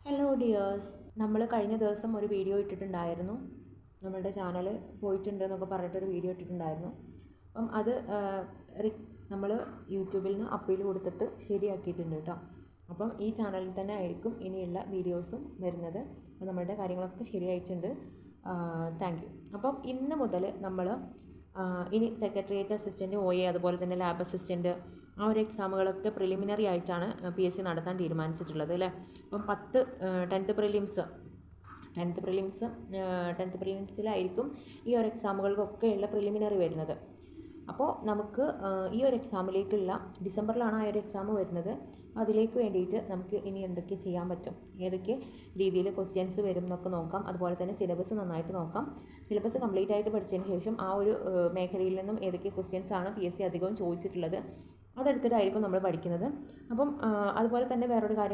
Hello dears, നമ്മൾ കഴിഞ്ഞ ദിവസം ഒരു വീഡിയോ ഇട്ടിട്ടുണ്ടായിരുന്നു. നമ്മളുടെ ചാനൽ പോയിട്ടുണ്ട് എന്നൊക്കെ പറഞ്ഞിട്ടൊരു വീഡിയോ ഇട്ടിട്ടുണ്ടായിരുന്നു. അപ്പം അത് നമ്മൾ യൂട്യൂബിൽ നിന്ന് അപ്പീൽ കൊടുത്തിട്ട് ശരിയാക്കിയിട്ടുണ്ട് കേട്ടോ. അപ്പം ഈ ചാനലിൽ തന്നെ ആയിരിക്കും ഇനിയുള്ള വീഡിയോസും വരുന്നത്. അപ്പോൾ നമ്മളുടെ കാര്യങ്ങളൊക്കെ ശരിയായിട്ടുണ്ട്. Thank you. അപ്പം ഇന്ന് മുതൽ നമ്മൾ ഇനി സെക്രട്ടേറിയറ്റ് അസിസ്റ്റൻറ്റ്, OA, അതുപോലെ തന്നെ ലാബ് അസിസ്റ്റൻറ്റ്, ആ ഒരു എക്സാമുകളൊക്കെ പ്രിലിമിനറി ആയിട്ടാണ് PSC നടത്താൻ തീരുമാനിച്ചിട്ടുള്ളത് അല്ലേ. അപ്പം 10th പ്രിലിംസിലായിരിക്കും ഈ ഒരു എക്സാമുകൾക്കൊക്കെയുള്ള പ്രിലിമിനറി വരുന്നത്. അപ്പോൾ നമുക്ക് ഈ ഒരു എക്സാമിലേക്കുള്ള ഡിസംബറിലാണ് ആ ഒരു എക്സാം വരുന്നത്. അതിലേക്ക് വേണ്ടിയിട്ട് നമുക്ക് ഇനി എന്തൊക്കെ ചെയ്യാൻ പറ്റും, ഏതൊക്കെ രീതിയിൽ ക്വസ്റ്റ്യൻസ് വരും എന്നൊക്കെ നോക്കാം. അതുപോലെ തന്നെ സിലബസ് നന്നായിട്ട് നോക്കാം. സിലബസ് കംപ്ലീറ്റ് ആയിട്ട് പഠിച്ചതിന് ശേഷം ആ ഒരു മേഖലയിൽ നിന്നും ഏതൊക്കെ ക്വസ്റ്റ്യൻസ് ആണ് PSC അധികവും ചോദിച്ചിട്ടുള്ളത് അതെടുത്തിട്ടായിരിക്കും നമ്മൾ പഠിക്കുന്നത്. അപ്പം അതുപോലെ തന്നെ വേറൊരു കാര്യം